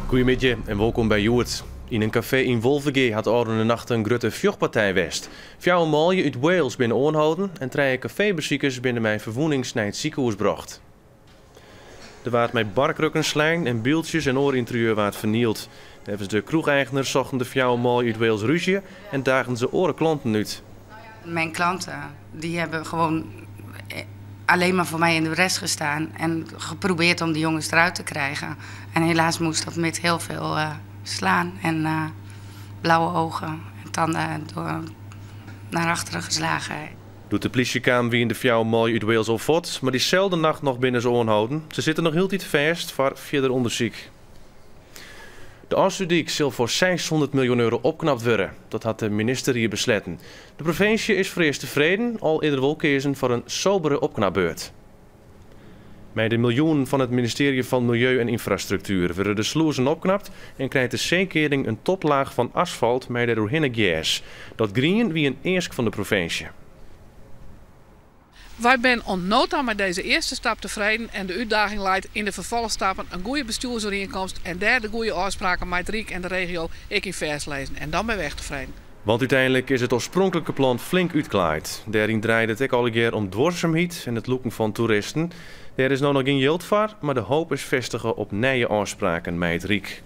Goedemiddag en welkom bij Joert. In een café in Wolvegee had de nacht een grote vechtpartij west. Vijf malje uit Wales binnen aanhouden en 3 cafébezoekers binnen mijn verwoenings naar het ziekenhuis bracht. Er waard met barkrukken slaan en bieltjes en oorinterieur waard vernield. Tevens de kroegeigeners zochten de vijf malje uit Wales ruzie en dagen ze oren klanten uit. Mijn klanten die hebben gewoon alleen maar voor mij in de rest gestaan en geprobeerd om de jongens eruit te krijgen. En helaas moest dat met heel veel slaan en blauwe ogen en tanden door naar achteren geslagen. Doet de politiekamer wie in de vijf malje uit Wales al fort, maar diezelfde nacht nog binnen ze aanhouden. Ze zitten nog heel tijd vast voor verder onderzoek. De Oosterdijk zal voor 600 miljoen euro opknapt worden. Dat had de minister hier besloten. De provincie is voor eerst tevreden, al eerder wel kiezen voor een sobere opknapbeurt. Met de miljoen van het ministerie van Milieu en Infrastructuur worden de sluizen opknapt en krijgt de zeekering een toplaag van asfalt met de doorheen gas. Dat green wie een eerst van de provincie. Wij zijn onnota met deze eerste stap tevreden en de uitdaging leidt in de vervolgstappen een goede bestuursovereenkomst en daar de goede afspraken met Riek en de regio ik in vers lezen. En dan ben we echt tevreden. Want uiteindelijk is het oorspronkelijke plan flink uitgeklaaid. Daarin draaide het ook al een keer om dwarsomheid en het loeken van toeristen. Er is nou nog geen geld voor, maar de hoop is vestigen op nieuwe afspraken met Riek.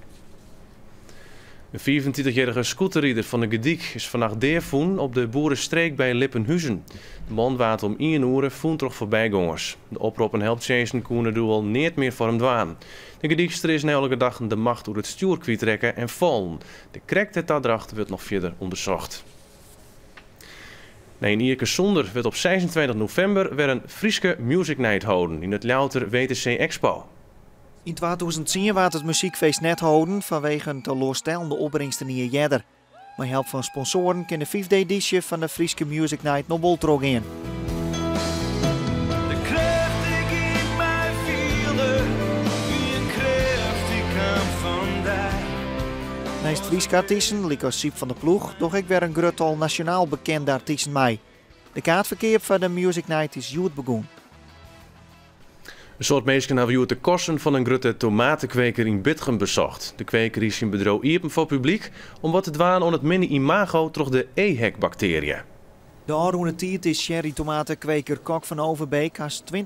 Een 24-jarige scooterrijder van de Gediek is vannacht deervoen op de boerenstreek bij Lippenhuizen. De man waat om 1 uur voen toch voorbijgangers. De oproep en helpchasen koenen doen al niet meer voor hem dwaan. De Gediekster is na elke dag de macht door het stuur kwijtrekken en vallen. De krek het daarachter wordt nog verder onderzocht. Na een Ierke zonder werd op 26 november weer een Frieske Music Night houden in het Louter WTC Expo. In 2010 werd het muziekfeest net houden vanwege een teleurstellende opbrengsten in Jedder. Met hulp van sponsoren kan de 5e editie van de Frieske Music Night nog wel terug in. De kracht die in mij vielen, wie een kracht die kwam vandaag. Naast Frieske artiesten, like als Siep van de Ploeg, doch ik weer een groot nationaal bekende artiesten mee. De kaartverkeer van de Music Night is goed begonnen. Een soort mensen hebben de kosten van een grote tomatenkweker in Bitgem bezocht. De kweker is in bedrijf open voor publiek om wat te dwaan aan het mini-imago door de EHEC-bacteriën. De aanroende tijd is cherry-tomatenkweker Kok van Overbeek als 20%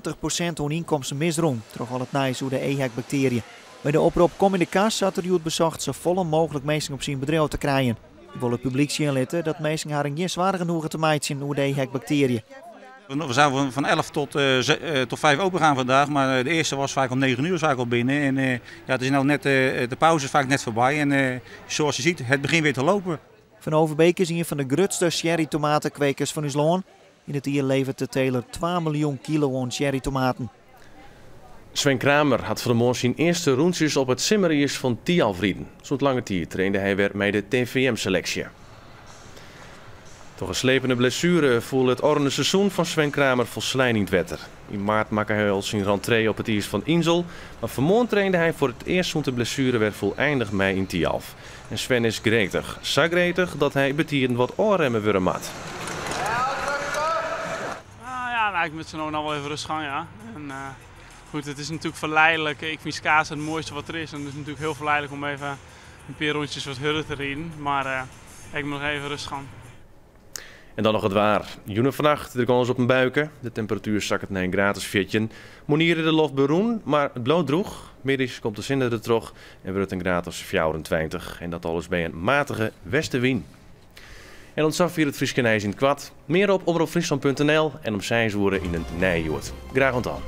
hun inkomsten misroen, door al het nijs door de EHEC-bacteriën. Bij de oproep Kom in de Kas had er bezocht zo volle mogelijk mensen op zijn bedrijf te krijgen. Ik wil het publiek zien laten dat mensen haar geen zwaar genoeg te maaien zijn door de EHEC-bacteriën. We zijn van 11 tot 5 open gaan vandaag, maar de eerste was vaak om 9 uur vaak al binnen. En ja, het is nou net, de pauze is vaak net voorbij en zoals je ziet, het begint weer te lopen. Van Overbeek is een van de grootste cherry-tomatenkwekers van ons land. In het jaar levert de teler 2 miljoen kilo aan cherry-tomaten. Sven Kramer had voor de morgen zijn eerste rondjes op het Simmerius van Tialfrieden. Zo'n lange tijd trainde hij weer met de TVM-selectie. Toch een slepende blessure voelde het oranje seizoen van Sven Kramer volslijnend wetter. In maart maakte hij al zijn rentree op het ijs van Insel, maar vanmorgen trainde hij voor het eerst toen de blessure werd voleindig mei in Tialf. En Sven is gretig, zo gretig dat hij betieren wat oorremmen weer mat. Ja, nou, ik moet zo nog wel even rustig gaan, ja. En, goed, het is natuurlijk verleidelijk. Ik vind schaatsen het mooiste wat er is. En het is natuurlijk heel verleidelijk om even een paar rondjes wat harder te rijden. Maar ik moet nog even rustig gaan. En dan nog het waar. Joenen vannacht, er kan ons op een buiken. De temperatuur zakt naar een gratis fitje. Monieren de lof beroen, maar het bloot droeg. Middags komt de zinder er terug en wordt een gratis 24. En dat alles bij een matige westenwind. En ontzag hier het Frieske Nijs in het kwad. Meer op omroepfriesland.nl en om 6 uur in een nijjoord. Graag ontaan.